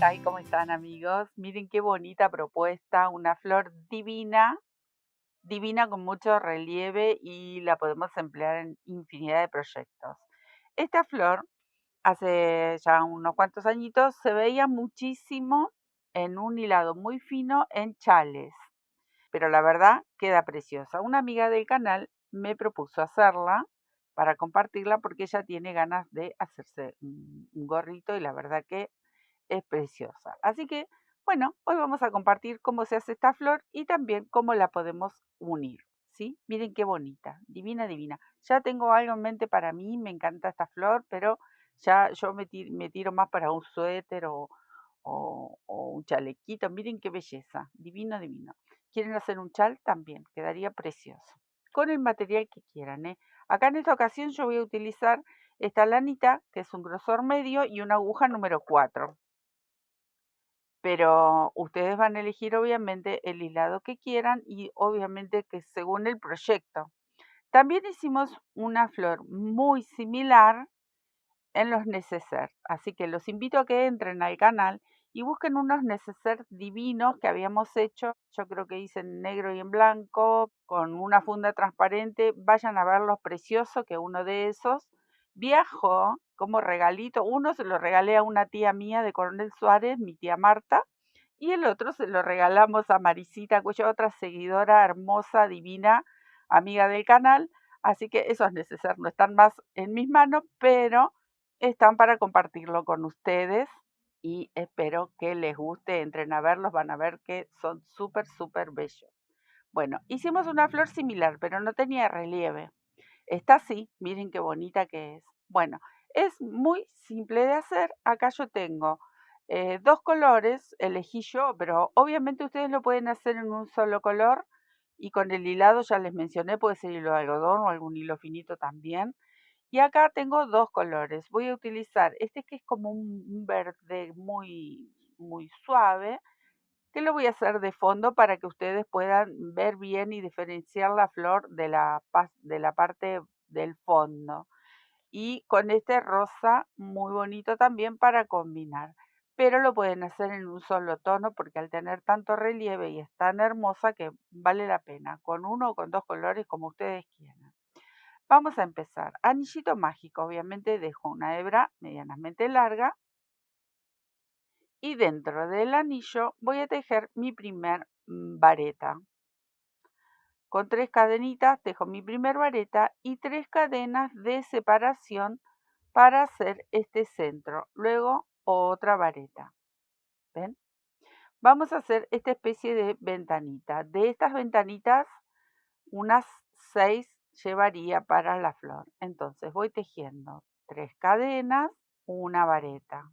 Ay, ¿cómo están, amigos? Miren qué bonita propuesta, una flor divina, divina con mucho relieve y la podemos emplear en infinidad de proyectos. Esta flor, hace ya unos cuantos añitos, se veía muchísimo en un hilado muy fino en chales, pero la verdad queda preciosa. Una amiga del canal me propuso hacerla para compartirla porque ella tiene ganas de hacerse un gorrito y la verdad que es preciosa. Así que, bueno, hoy vamos a compartir cómo se hace esta flor y también cómo la podemos unir, ¿sí? Miren qué bonita, divina, divina. Ya tengo algo en mente para mí, me encanta esta flor, pero ya yo me tiro más para un suéter o un chalequito. Miren qué belleza, divino, divino. ¿Quieren hacer un chal? También, quedaría precioso. Con el material que quieran, ¿eh? Acá en esta ocasión yo voy a utilizar esta lanita, que es un grosor medio, y una aguja número 4, pero ustedes van a elegir obviamente el hilado que quieran y obviamente que según el proyecto. También hicimos una flor muy similar en los neceser, así que los invito a que entren al canal y busquen unos neceser divinos que habíamos hecho. Yo creo que hice en negro y en blanco, con una funda transparente. Vayan a ver lo precioso que uno de esos viajó como regalito. Uno se lo regalé a una tía mía de Coronel Suárez, mi tía Marta, y el otro se lo regalamos a Marisita Cuello, otra seguidora hermosa, divina, amiga del canal. Así que esos necesarios no están más en mis manos, pero están para compartirlo con ustedes y espero que les guste. Entren a verlos, van a ver que son súper, súper bellos. Bueno, hicimos una flor similar, pero no tenía relieve. Esta sí, miren qué bonita que es. Bueno, es muy simple de hacer. Acá yo tengo dos colores, elegí yo, pero obviamente ustedes lo pueden hacer en un solo color y con el hilado ya les mencioné, puede ser hilo de algodón o algún hilo finito también. Y acá tengo dos colores. Voy a utilizar este que es como un verde muy, muy suave, que lo voy a hacer de fondo para que ustedes puedan ver bien y diferenciar la flor de de la parte del fondo. Y con este rosa muy bonito también para combinar. Pero lo pueden hacer en un solo tono porque al tener tanto relieve y es tan hermosa que vale la pena, con uno o con dos colores como ustedes quieran. Vamos a empezar. Anillito mágico, obviamente dejo una hebra medianamente larga y dentro del anillo voy a tejer mi primer vareta. Con 3 cadenitas tejo mi primer vareta y 3 cadenas de separación para hacer este centro. Luego otra vareta. ¿Ven? Vamos a hacer esta especie de ventanita. De estas ventanitas, unas 6 llevaría para la flor. Entonces voy tejiendo 3 cadenas, una vareta.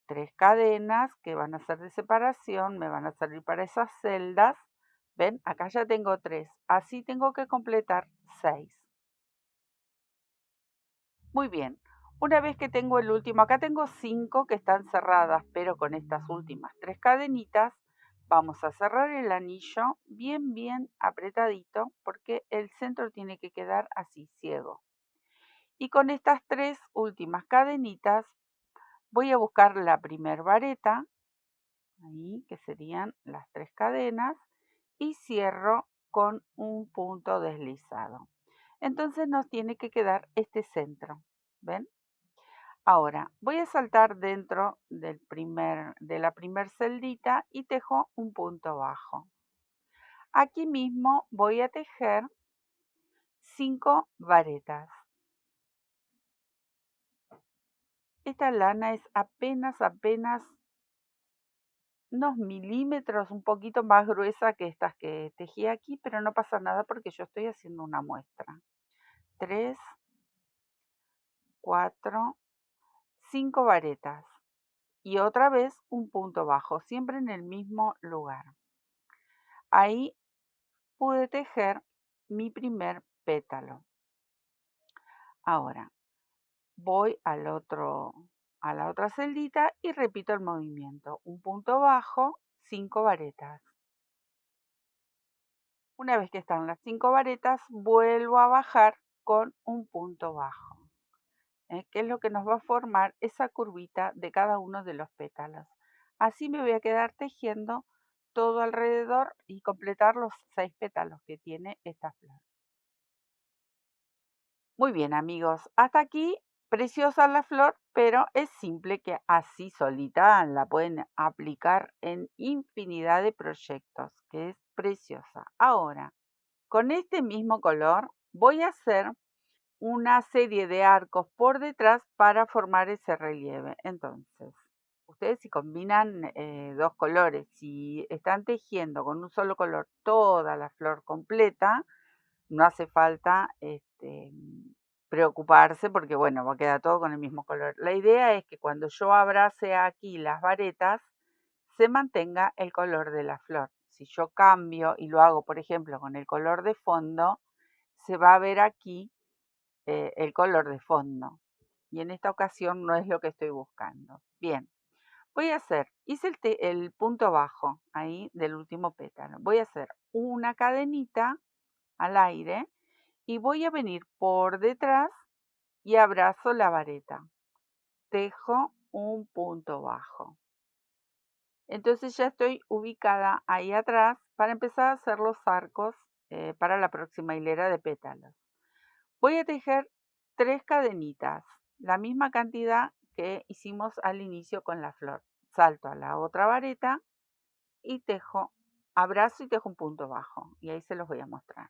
3 cadenas que van a ser de separación, me van a salir para esas celdas. ¿Ven? Acá ya tengo 3. Así tengo que completar 6. Muy bien. Una vez que tengo el último, acá tengo 5 que están cerradas, pero con estas últimas 3 cadenitas vamos a cerrar el anillo bien, bien apretadito porque el centro tiene que quedar así, ciego. Y con estas 3 últimas cadenitas voy a buscar la primer vareta, ahí que serían las 3 cadenas, y cierro con un punto deslizado. Entonces nos tiene que quedar este centro, ¿ven? Ahora voy a saltar dentro de la primer celdita y tejo un punto bajo. Aquí mismo voy a tejer 5 varetas. Esta lana es apenas unos milímetros, un poquito más gruesa que estas que tejí aquí, pero no pasa nada porque yo estoy haciendo una muestra. 3, 4, 5 varetas y otra vez un punto bajo, siempre en el mismo lugar. Ahí pude tejer mi primer pétalo. Ahora voy a la otra celdita y repito el movimiento. Un punto bajo, 5 varetas. Una vez que están las 5 varetas, vuelvo a bajar con un punto bajo. que es lo que nos va a formar esa curvita de cada uno de los pétalos. Así me voy a quedar tejiendo todo alrededor y completar los 6 pétalos que tiene esta flor. Muy bien, amigos, hasta aquí preciosa la flor, pero es simple que así solita la pueden aplicar en infinidad de proyectos, que es preciosa. Ahora, con este mismo color voy a hacer una serie de arcos por detrás para formar ese relieve. Entonces, ustedes si combinan dos colores, si están tejiendo con un solo color toda la flor completa, no hace falta preocuparse porque, bueno, va a quedar todo con el mismo color. La idea es que cuando yo abrace aquí las varetas, se mantenga el color de la flor. Si yo cambio y lo hago, por ejemplo, con el color de fondo, se va a ver aquí el color de fondo. Y en esta ocasión no es lo que estoy buscando. Bien, voy a hacer, hice el punto bajo ahí del último pétalo. Voy a hacer una cadenita al aire y voy a venir por detrás y abrazo la vareta. Tejo un punto bajo. Entonces ya estoy ubicada ahí atrás para empezar a hacer los arcos para la próxima hilera de pétalos. Voy a tejer 3 cadenitas, la misma cantidad que hicimos al inicio con la flor. Salto a la otra vareta y tejo, abrazo y tejo un punto bajo. Y ahí se los voy a mostrar.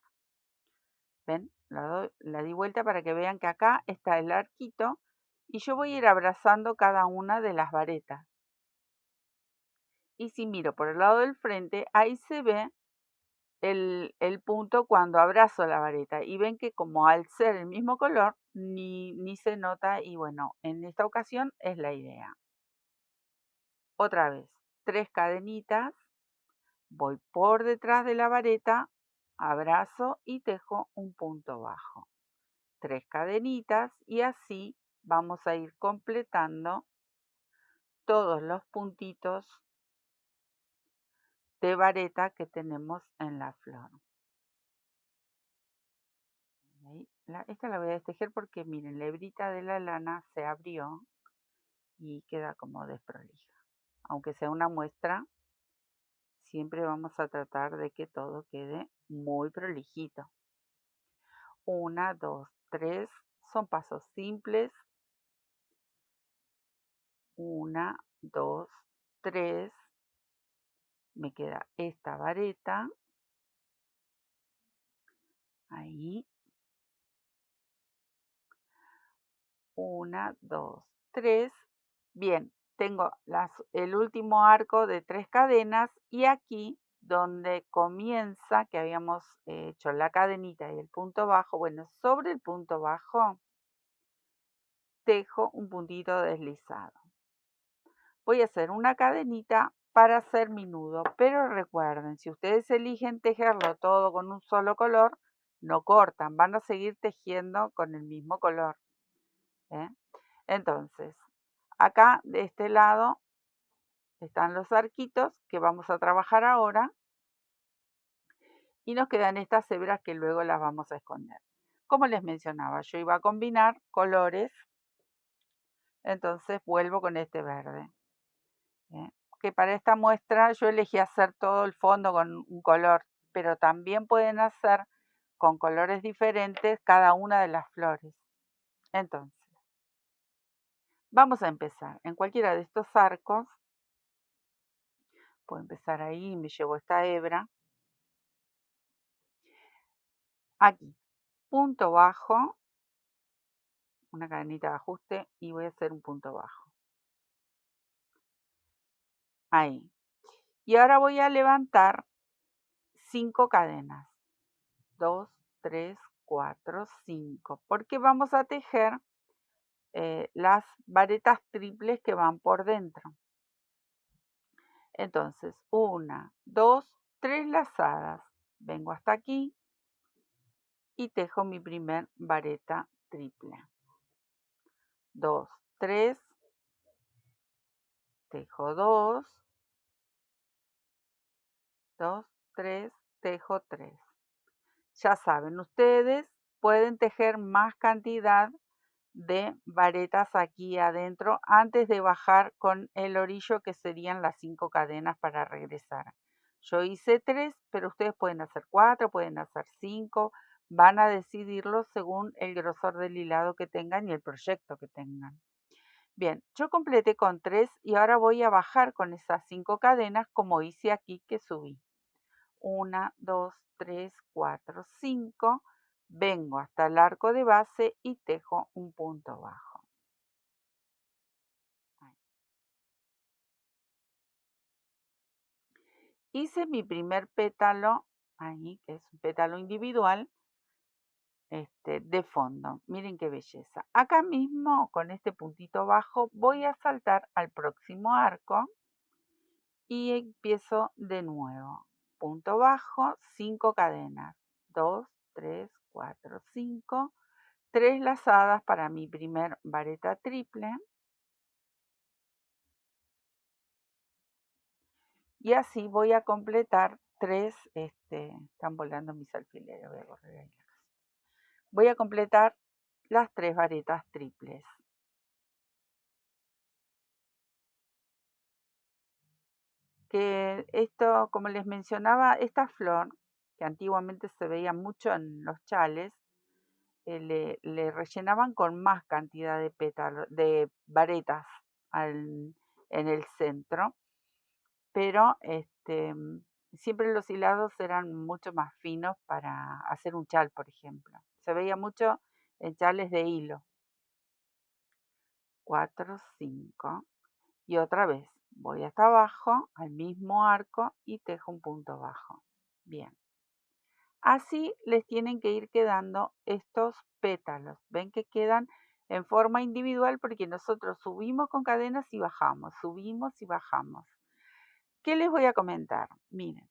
¿Ven? La di vuelta para que vean que acá está el arquito y yo voy a ir abrazando cada una de las varetas. Y si miro por el lado del frente, ahí se ve el punto cuando abrazo la vareta y ven que como al ser el mismo color ni se nota y bueno, en esta ocasión es la idea. Otra vez, 3 cadenitas, voy por detrás de la vareta, abrazo y tejo un punto bajo. 3 cadenitas y así vamos a ir completando todos los puntitos de vareta que tenemos en la flor. Esta la voy a destejer porque miren, la hebrita de la lana se abrió y queda como desprolija. Aunque sea una muestra, siempre vamos a tratar de que todo quede muy prolijito. 1, 2, 3, son pasos simples. 1, 2, 3, me queda esta vareta, ahí. 1, 2, 3. Bien, tengo el último arco de 3 cadenas y aquí donde comienza, que habíamos hecho la cadenita y el punto bajo, bueno, sobre el punto bajo tejo un puntito deslizado. Voy a hacer una cadenita para hacer mi nudo, pero recuerden, si ustedes eligen tejerlo todo con un solo color, no cortan, van a seguir tejiendo con el mismo color. ¿Eh? Entonces, acá de este lado están los arquitos que vamos a trabajar ahora y nos quedan estas hebras que luego las vamos a esconder. Como les mencionaba, yo iba a combinar colores, entonces vuelvo con este verde. Que para esta muestra yo elegí hacer todo el fondo con un color, pero también pueden hacer con colores diferentes cada una de las flores. Entonces, vamos a empezar. En cualquiera de estos arcos, puedo empezar ahí, me llevo esta hebra. Aquí, punto bajo, una cadenita de ajuste y voy a hacer un punto bajo. Ahí. Y ahora voy a levantar 5 cadenas. 2, 3, 4, 5. Porque vamos a tejer las varetas triples que van por dentro. Entonces, 1, 2, 3 lazadas. Vengo hasta aquí y tejo mi primer vareta triple. 2, 3, tejo 2, 2, 3, tejo 3. Ya saben, ustedes pueden tejer más cantidad de varetas aquí adentro antes de bajar con el orillo, que serían las 5 cadenas para regresar. Yo hice 3, pero ustedes pueden hacer 4, pueden hacer 5, van a decidirlo según el grosor del hilado que tengan y el proyecto que tengan. Bien, yo completé con 3 y ahora voy a bajar con esas 5 cadenas como hice aquí que subí. 1, 2, 3, 4, 5. Vengo hasta el arco de base y tejo un punto bajo. Ahí. Hice mi primer pétalo, ahí, que es un pétalo individual, de fondo. Miren qué belleza. Acá mismo, con este puntito bajo, voy a saltar al próximo arco y empiezo de nuevo. Punto bajo, 5 cadenas. 2, 3, 4, 5. 3 lazadas para mi primer vareta triple. Y así voy a completar 3, están volando mis alfileres, voy a correr ahí. Voy a completar las 3 varetas triples. Que esto, como les mencionaba, esta flor, que antiguamente se veía mucho en los chales, le rellenaban con más cantidad de pétalos, de varetas en el centro, pero siempre los hilados eran mucho más finos para hacer un chal, por ejemplo. Se veía mucho en chales de hilo. 4, 5. Y otra vez, voy hasta abajo, al mismo arco y tejo un punto bajo. Bien. Así les tienen que ir quedando estos pétalos. Ven que quedan en forma individual porque nosotros subimos con cadenas y bajamos, subimos y bajamos. ¿Qué les voy a comentar? Miren,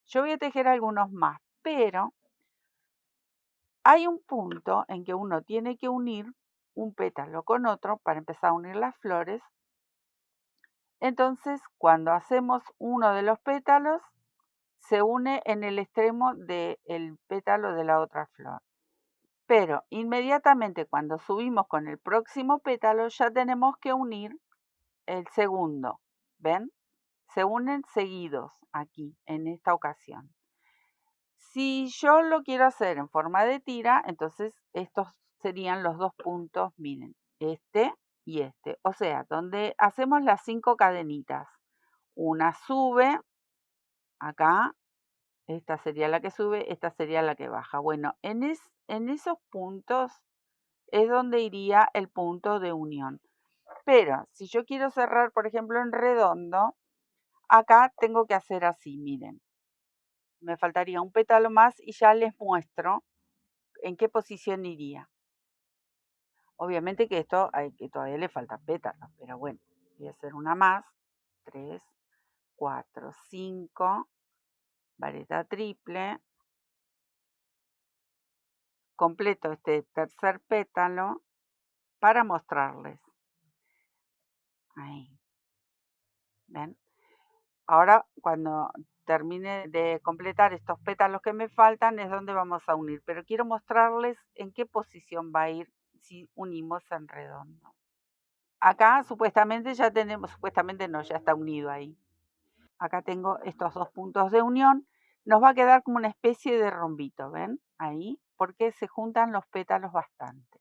yo voy a tejer algunos más, pero hay un punto en que uno tiene que unir un pétalo con otro para empezar a unir las flores. Entonces, cuando hacemos uno de los pétalos, se une en el extremo del pétalo de la otra flor. Pero inmediatamente cuando subimos con el próximo pétalo, ya tenemos que unir el segundo. ¿Ven? Se unen seguidos aquí, en esta ocasión. Si yo lo quiero hacer en forma de tira, entonces estos serían los 2 puntos, miren, este y este. O sea, donde hacemos las 5 cadenitas. Una sube, acá, esta sería la que sube, esta sería la que baja. Bueno, en esos puntos es donde iría el punto de unión. Pero si yo quiero cerrar, por ejemplo, en redondo, acá tengo que hacer así, miren. Me faltaría un pétalo más y ya les muestro en qué posición iría. Obviamente que esto que todavía le faltan pétalos, pero bueno, voy a hacer una más. 3, 4, 5, vareta triple. Completo este tercer pétalo para mostrarles. Ahí, ¿ven? Ahora, cuando termine de completar estos pétalos que me faltan, es donde vamos a unir. Pero quiero mostrarles en qué posición va a ir si unimos en redondo. Acá supuestamente ya tenemos, supuestamente no, ya está unido ahí. Acá tengo estos 2 puntos de unión. Nos va a quedar como una especie de rombito, ¿ven? Ahí, porque se juntan los pétalos bastante.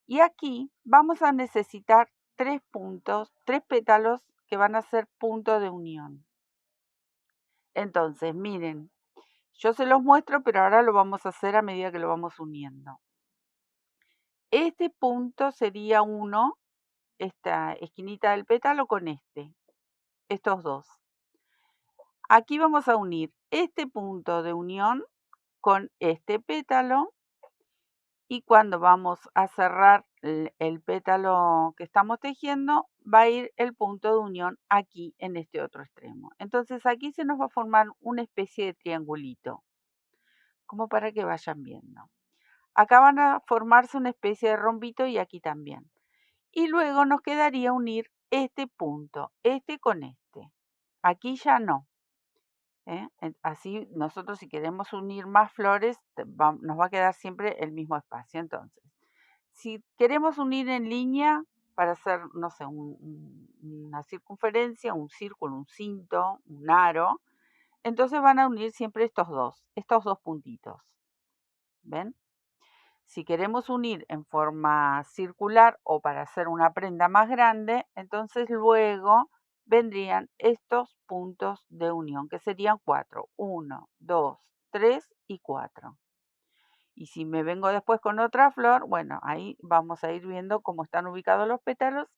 Y aquí vamos a necesitar 3 puntos, 3 pétalos que van a ser punto de unión. Entonces, miren, yo se los muestro, pero ahora lo vamos a hacer a medida que lo vamos uniendo. Este punto sería uno, esta esquinita del pétalo con estos dos. Aquí vamos a unir este punto de unión con este pétalo y cuando vamos a cerrar el pétalo que estamos tejiendo, va a ir el punto de unión aquí en este otro extremo. Entonces aquí se nos va a formar una especie de triangulito, como para que vayan viendo. Acá van a formarse una especie de rombito y aquí también. Y luego nos quedaría unir este punto, este con este. Aquí ya no. Así nosotros si queremos unir más flores, nos va a quedar siempre el mismo espacio. Entonces, Si queremos unir en línea para hacer, no sé, una circunferencia, un círculo, un cinto, un aro, entonces van a unir siempre estos dos puntitos. ¿Ven? Si queremos unir en forma circular o para hacer una prenda más grande, entonces luego vendrían estos puntos de unión, que serían 4. 1, 2, 3 y 4. Y si me vengo después con otra flor, bueno, ahí vamos a ir viendo cómo están ubicados los pétalos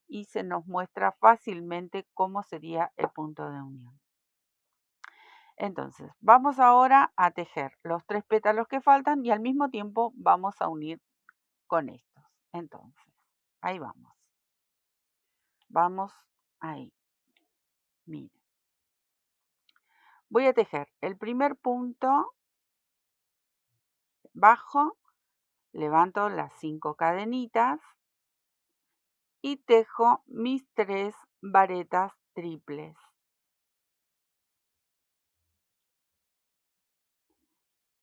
y se nos muestra fácilmente cómo sería el punto de unión. Entonces, vamos ahora a tejer los 3 pétalos que faltan y al mismo tiempo vamos a unir con estos. Entonces, ahí vamos. Vamos ahí. Miren. Voy a tejer el primer punto bajo, levanto las 5 cadenitas y tejo mis 3 varetas triples.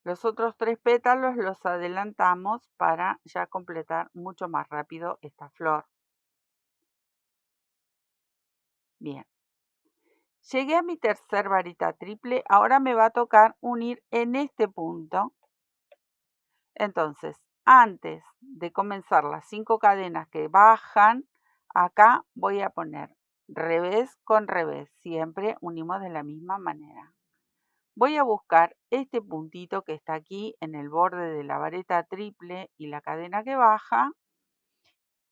Los otros 3 pétalos los adelantamos para ya completar mucho más rápido esta flor. Bien. Llegué a mi tercer varita triple, ahora me va a tocar unir en este punto. Entonces, antes de comenzar las 5 cadenas que bajan, acá voy a poner revés con revés, siempre unimos de la misma manera. Voy a buscar este puntito que está aquí en el borde de la vareta triple y la cadena que baja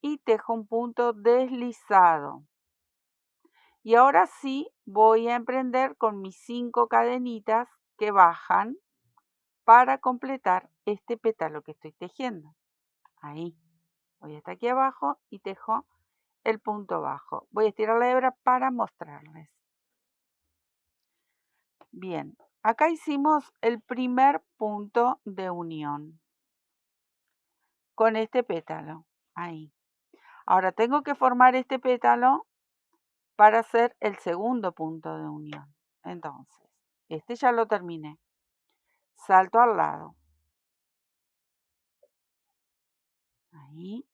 y tejo un punto deslizado. Y ahora sí voy a emprender con mis 5 cadenitas que bajan para completar este pétalo que estoy tejiendo. Ahí. Voy hasta aquí abajo y tejo el punto bajo. Voy a estirar la hebra para mostrarles. Bien, acá hicimos el primer punto de unión con este pétalo. Ahí. Ahora tengo que formar este pétalo para hacer el segundo punto de unión. Entonces, este ya lo terminé. Salto al lado. Ahí.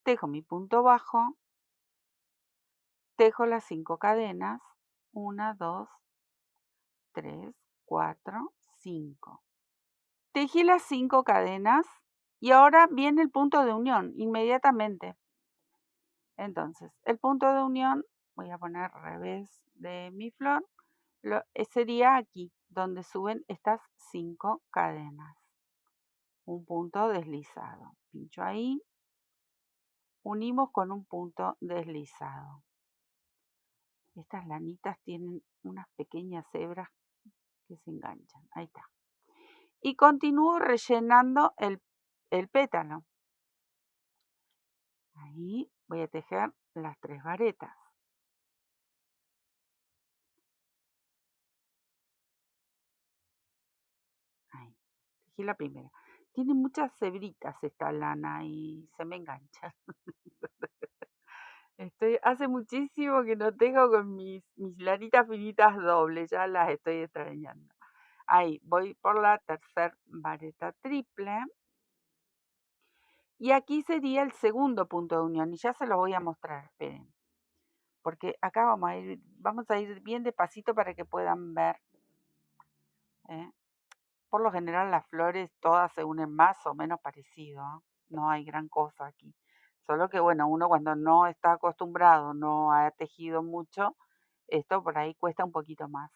Tejo mi punto bajo. Tejo las 5 cadenas. 1, 2, 3, 4, 5. Tejí las 5 cadenas y ahora viene el punto de unión inmediatamente. Entonces, el punto de unión, voy a poner revés de mi flor, sería aquí, donde suben estas 5 cadenas. Un punto deslizado. Pincho ahí, unimos con un punto deslizado. Estas lanitas tienen unas pequeñas hebras que se enganchan. Ahí está. Y continúo rellenando el pétalo. Ahí voy a tejer las 3 varetas. Ahí, tejí la primera. Tiene muchas hebritas esta lana y se me engancha. Hace muchísimo que no tejo con mis lanitas finitas dobles, ya las estoy extrañando. Ahí, voy por la tercera vareta triple. Y aquí sería el segundo punto de unión y ya se lo voy a mostrar, esperen. Porque acá vamos a ir bien despacito para que puedan ver. Por lo general las flores todas se unen más o menos parecido, ¿eh? No hay gran cosa aquí. Solo que bueno, uno cuando no está acostumbrado, no ha tejido mucho, esto por ahí cuesta un poquito más.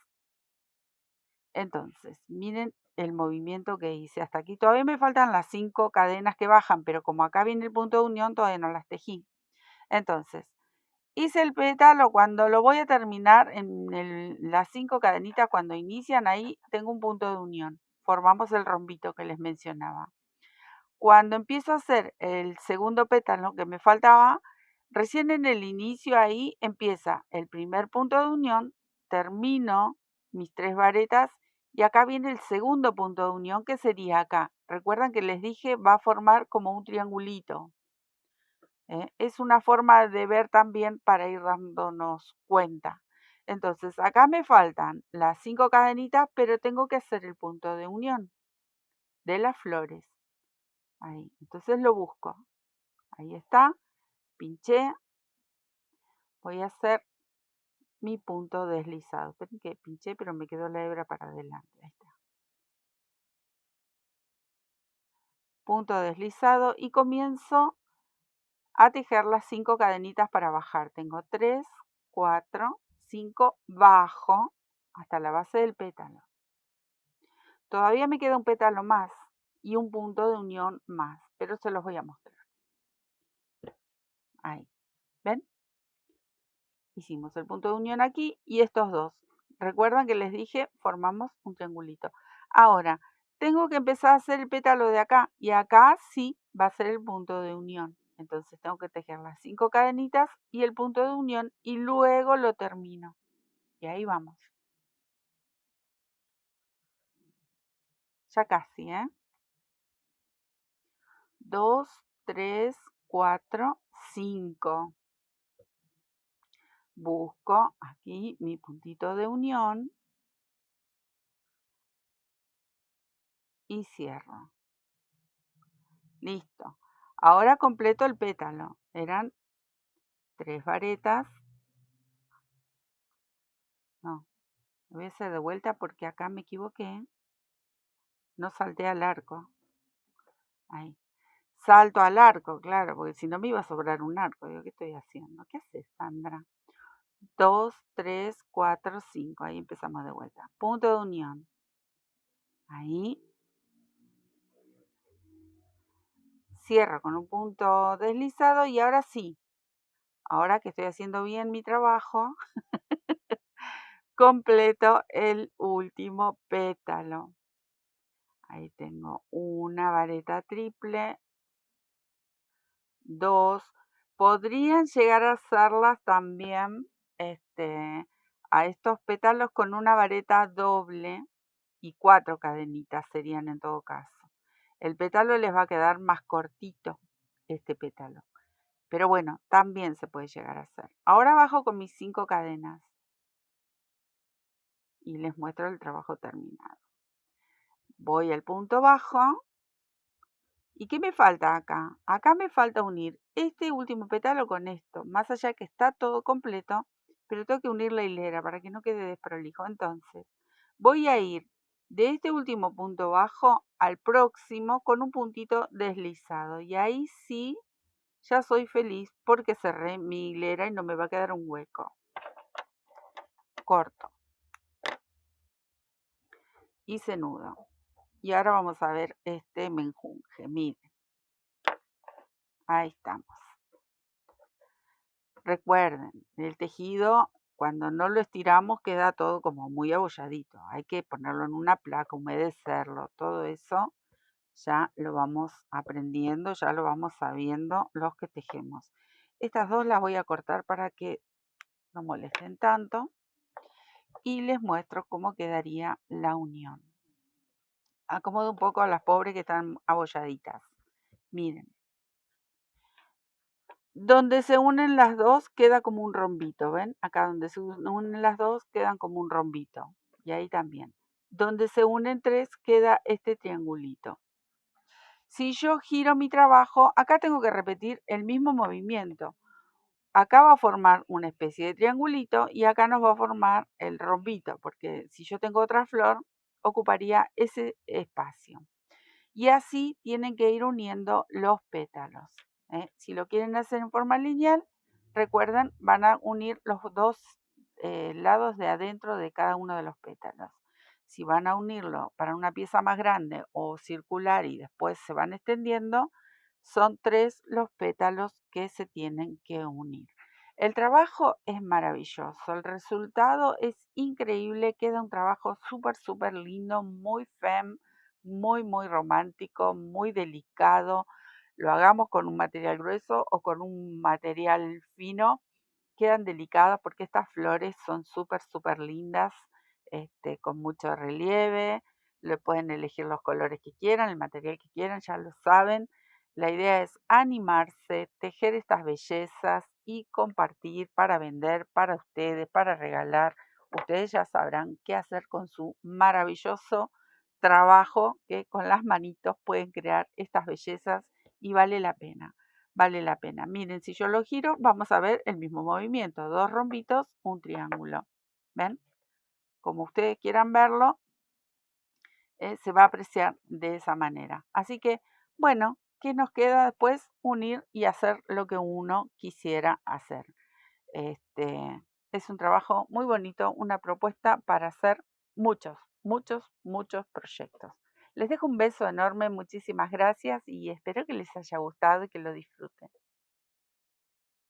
Entonces, miren el movimiento que hice hasta aquí. Todavía me faltan las 5 cadenas que bajan, pero como acá viene el punto de unión, todavía no las tejí. Entonces, hice el pétalo, cuando lo voy a terminar en las 5 cadenitas, cuando inician ahí, tengo un punto de unión. Formamos el rombito que les mencionaba. Cuando empiezo a hacer el segundo pétalo que me faltaba, recién en el inicio ahí empieza el primer punto de unión, termino mis 3 varetas y acá viene el segundo punto de unión que sería acá. Recuerdan que les dije va a formar como un triangulito. Es una forma de ver también para ir dándonos cuenta. Entonces acá me faltan las 5 cadenitas, pero tengo que hacer el punto de unión. de las flores. Ahí, entonces lo busco. Ahí está, pinché, voy a hacer mi punto deslizado. Esperen que pinché, pero me quedó la hebra para adelante. Ahí está. Punto deslizado y comienzo a tejer las 5 cadenitas para bajar. Tengo 3, 4, 5, bajo hasta la base del pétalo. Todavía me queda un pétalo más y un punto de unión más, pero se los voy a mostrar. Ahí, ¿ven? Hicimos el punto de unión aquí y estos dos. Recuerdan que les dije, formamos un triangulito. Ahora, tengo que empezar a hacer el pétalo de acá y acá sí va a ser el punto de unión. Entonces tengo que tejer las 5 cadenitas y el punto de unión y luego lo termino. Y ahí vamos. Ya casi, ¿eh? 2, 3, 4, 5. Busco aquí mi puntito de unión y cierro. Listo. Ahora completo el pétalo. Eran 3 varetas. No, lo voy a hacer de vuelta porque acá me equivoqué. No salté al arco. Ahí. Salto al arco, claro, porque si no me iba a sobrar un arco. Digo, ¿qué estoy haciendo? ¿Qué haces, Sandra? 2, 3, 4, 5. Ahí empezamos de vuelta. Punto de unión. Ahí. Cierro con un punto deslizado y ahora sí. Ahora que estoy haciendo bien mi trabajo, completo el último pétalo. Ahí tengo una vareta triple, 2. Podrían llegar a hacerlas también a estos pétalos con una vareta doble y 4 cadenitas serían en todo caso. El pétalo les va a quedar más cortito, este pétalo. Pero bueno, también se puede llegar a hacer. Ahora bajo con mis 5 cadenas y les muestro el trabajo terminado. Voy al punto bajo. ¿Y qué me falta acá? Acá me falta unir este último pétalo con esto, más allá que está todo completo, pero tengo que unir la hilera para que no quede desprolijo. Entonces, voy a ir de este último punto bajo al próximo con un puntito deslizado. Y ahí sí, ya soy feliz porque cerré mi hilera y no me va a quedar un hueco. Corto. Hice nudo. Y ahora vamos a ver este menjunje. Miren, ahí estamos. Recuerden, el tejido cuando no lo estiramos queda todo como muy abolladito. Hay que ponerlo en una placa, humedecerlo, todo eso ya lo vamos aprendiendo, ya lo vamos sabiendo los que tejemos. Estas dos las voy a cortar para que no molesten tanto y les muestro cómo quedaría la unión. Acomodo un poco a las pobres que están abolladitas. Miren. Donde se unen las dos queda como un rombito, ¿ven? Acá donde se unen las dos quedan como un rombito. Y ahí también. Donde se unen 3 queda este triangulito. Si yo giro mi trabajo, acá tengo que repetir el mismo movimiento. Acá va a formar una especie de triangulito y acá nos va a formar el rombito, porque si yo tengo otra flor, ocuparía ese espacio. Y así tienen que ir uniendo los pétalos. Si lo quieren hacer en forma lineal, recuerden, van a unir los dos lados de adentro de cada uno de los pétalos. Si van a unirlo para una pieza más grande o circular y después se van extendiendo, son 3 los pétalos que se tienen que unir. El trabajo es maravilloso, el resultado es increíble, queda un trabajo súper lindo, muy femme, muy romántico, muy delicado. Lo hagamos con un material grueso o con un material fino, quedan delicadas porque estas flores son súper lindas, con mucho relieve. Le pueden elegir los colores que quieran, el material que quieran, ya lo saben. La idea es animarse, tejer estas bellezas y compartir para vender, para ustedes, para regalar. Ustedes ya sabrán qué hacer con su maravilloso trabajo que con las manitos pueden crear estas bellezas y vale la pena, vale la pena. Miren, si yo lo giro, vamos a ver el mismo movimiento, dos rombitos, un triángulo. ¿Ven? Como ustedes quieran verlo, se va a apreciar de esa manera. Así que, bueno, ¿qué nos queda después? Unir y hacer lo que uno quisiera hacer. Este, es un trabajo muy bonito, una propuesta para hacer muchos, muchos, muchos proyectos. Les dejo un beso enorme, muchísimas gracias y espero que les haya gustado y que lo disfruten.